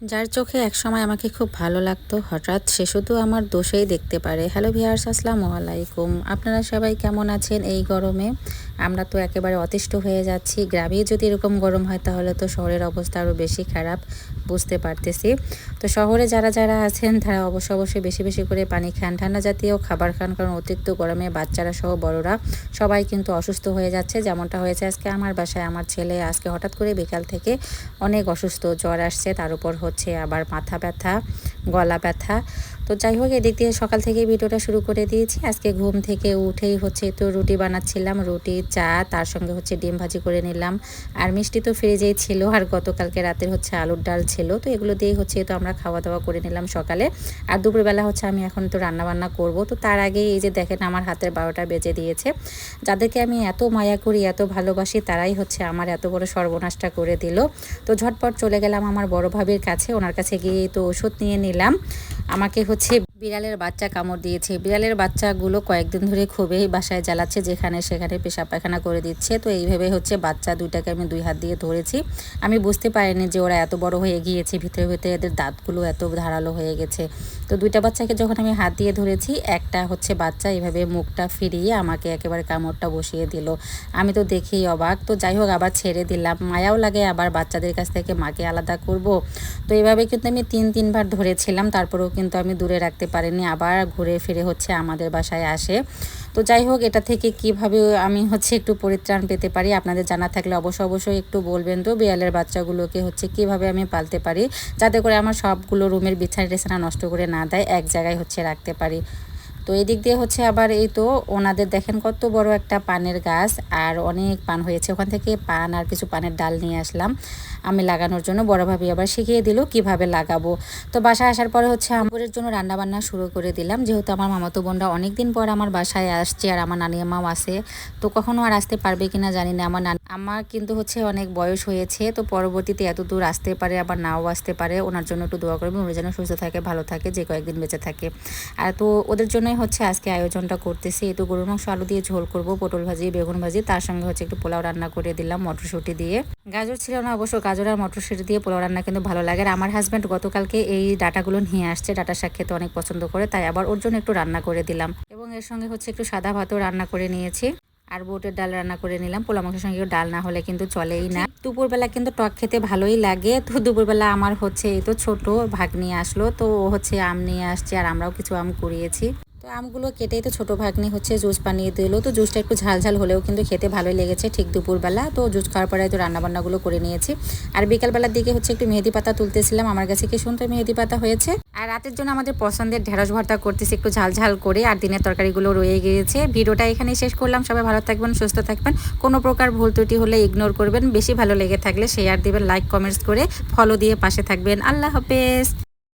যার চোখে একসময় আমাকে খুব ভালো লাগতো, হঠাৎ সে শুধু আমার দোষেই দেখতে পারে। হ্যালো ভিউয়ার্স, আসসালামু আলাইকুম। আপনারা সবাই কেমন আছেন এই গরমে? আমরা তো একেবারে অতিষ্ঠ হয়ে যাচ্ছি। গ্রামে যদি এরকম গরম হয় তাহলে তো শহরের অবস্থা আরও বেশি খারাপ, বুঝতে পারতেছি। তো শহরে যারা যারা আছেন তারা অবশ্যই বেশি বেশি করে পানি খান, ঠান্ডা জাতীয় খাবার খান, কারণ অতিরিক্ত গরমে বাচ্চারা সহ বড়রা সবাই কিন্তু অসুস্থ হয়ে যাচ্ছে। যেমনটা হয়েছে আজকে আমার বাসায়। আমার ছেলে আজকে হঠাৎ করে বিকাল থেকে অনেক অসুস্থ, জ্বর আসছে, তার উপর হচ্ছে আবার মাথা ব্যথা, গলা ব্যথা। তো যাই হোক, এদিক দিয়ে সকাল থেকেই ভিডিওটা শুরু করে দিয়েছি। আজকে ঘুম থেকে উঠেই হচ্ছে তো রুটি বানাচ্ছিলাম, রুটি চা, তার সঙ্গে হচ্ছে ডিম ভাজি করে নিলাম। আর মিষ্টি তো ফ্রিজেই ছিল, আর গতকালকে রাতের হচ্ছে আলুর ডাল ছিল। তো এগুলো দিয়ে হচ্ছে তো আমরা খাওয়া দাওয়া করে নিলাম সকালে। আর দুপুরবেলা হচ্ছে আমি এখন তো রান্নাবান্না করব। তো তার আগেই এই যে দেখেন আমার হাতের 12টা বেজে দিয়েছে। যাদেরকে আমি এত মায়া করি, এত ভালোবাসি, তারাই হচ্ছে আমার এত বড় সর্বনাশটা করে দিল। তো ঝটপট চলে গেলাম আমার বড় ভাবির কাছে, ওনার কাছে গিয়ে তো ওষুধ নিয়ে নিলাম। আমাকে হচ্ছে বিড়ালের বাচ্চা কামড় দিয়েছে। বিড়ালের বাচ্চাগুলো কয়েকদিন ধরে খুবই বাসায় জ্বালাচ্ছে, যেখানে সেখানে পেশাব পায়খানা করে দিচ্ছে। তো এইভাবে হচ্ছে বাচ্চা দুইটাকে আমি 2 হাত দিয়ে ধরেছি। আমি বুঝতে পারিনি যে ওরা এত বড় হয়ে গিয়েছে, ভিতরে ভিতরে এদের দাঁতগুলো এত ধারালো হয়ে গেছে। তো 2টা বাচ্চাকে যখন আমি হাত দিয়ে ধরেছি, একটা হচ্ছে বাচ্চা এভাবে মুখটা ফিরিয়ে আমাকে একেবারে কামড়টা বসিয়ে দিল। আমি তো দেখেই অবাক। তো যাই হোক, আবার ছেড়ে দিলাম। মায়াও লাগে, আবার বাচ্চাদের কাছ থেকে মাকে আলাদা করব। তো এইভাবে কিন্তু আমি 3-3 বার ধরেছিলাম, তারপরেও কিন্তু আমি দূরে রাখতে পারিনি। আবার ঘুরে ফিরে হচ্ছে আমাদের বাসায় আসে। তো যাই হোক, এটা থেকে কিভাবে আমি হচ্ছে একটু পরিত্রাণ পেতে পারি, আপনাদের জানা থাকলে অবশ্যই একটু বলবেন। তো বিড়ালের বাচ্চাগুলোকে হচ্ছে কিভাবে আমি পালতে পারি, যাতে করে আমার সবগুলো রুমের বিছানা টিছানা নষ্ট করে না দেয়, এক জায়গায় হচ্ছে রাখতে পারি। তো এদিক দিয়ে হচ্ছে আবার এই তো ওনাদের দেখেন কত বড় একটা পানের গাছ, আর অনেক পান হয়েছে। ওখান থেকে পান আর কিছু পানের ডাল নিয়ে আসলাম আমি লাগানোর জন্য। বড় ভাবি আবার শিখিয়ে দিল কিভাবে লাগাবো। তো বাসায় আসার পরে হচ্ছে আমরের জন্য রান্নাবান্না শুরু করে দিলাম। যেহেতু আমার মামাতো বোনরা অনেক দিন পর আমার বাসায় আসছে, আর আমার নানি মাও আছে, তো কখনো আর আসতে পারবে কিনা জানি না। আমার কিন্তু হচ্ছে অনেক বয়স হয়েছে, তো পরবর্তীতে এত দূর আসতে পারে, আবার নাও আসতে পারে। ওনার জন্য একটু দোয়া করবেন, উনি যেন সুস্থ থাকে, ভালো থাকে, যে কয়েকদিন বেঁচে থাকে। আর তো ওদের জন্যই হচ্ছে আজকে আয়োজনটা করতেছি। এই তো গরুর মাংস আলু দিয়ে ঝোল করব, পটল ভাজি, বেগুন ভাজি, তার সঙ্গে হচ্ছে একটু পোলাও রান্না করে দিলাম মটরশুঁটি দিয়ে। গাজর ছিল না অবশ্য, গাজর আর মটরশুঁটি দিয়ে পোলাও রান্না কিন্তু ভালো লাগে। আর আমার হাজব্যান্ড গতকালকে এই ডাটাগুলো নিয়ে আসছে, ডাটা শাক খেতে অনেক পছন্দ করে, তাই আবার ওর জন্য একটু রান্না করে দিলাম। এবং এর সঙ্গে হচ্ছে একটু সাদা ভাতও রান্না করে নিয়েছি। আর বুটের ডাল রান্না করে নিলাম। পোলা মাংসের সঙ্গে ডাল না হলে কিন্তু চলেই না। দুপুরবেলা কিন্তু টক খেতে ভালোই লাগে। তো দুপুরবেলা আমার হচ্ছে এই তো ছোট ভাগ্নি আসলো, তো ও হচ্ছে আম নিয়ে আসছে, আর আমরাও কিছু আম কুড়িয়েছি। তো আমগুলো কেটেই তো ছোটো ভাগ্নি হচ্ছে জুস বানিয়ে দিল। তো জুসটা একটু ঝাল হলেও কিন্তু খেতে ভালোই লেগেছে ঠিক দুপুরবেলা। তো জুস খাওয়ার পরে তো রান্নাবান্নাগুলো করে নিয়েছি। আর বিকালবেলার দিকে হচ্ছে একটু মেহেদি পাতা তুলতেছিলাম। আমার কাছে কি সুন্দর মেহেদি পাতা হয়েছে। আর রাতের জন্য আমাদের পছন্দের ঢেঁড়স ভর্তা করতেছি একটু ঝাল করে, আর দিনের তরকারিগুলো রয়ে গিয়েছে। ভিডিওটা এখানেই শেষ করলাম। সবাই ভালো থাকবেন, সুস্থ থাকবেন। কোনো প্রকার ভুল ত্রুটি হলে ইগনোর করবেন। বেশি ভালো লেগে থাকলে শেয়ার দিবেন, লাইক কমেন্টস করে ফলো দিয়ে পাশে থাকবেন। আল্লাহ হাফেজ।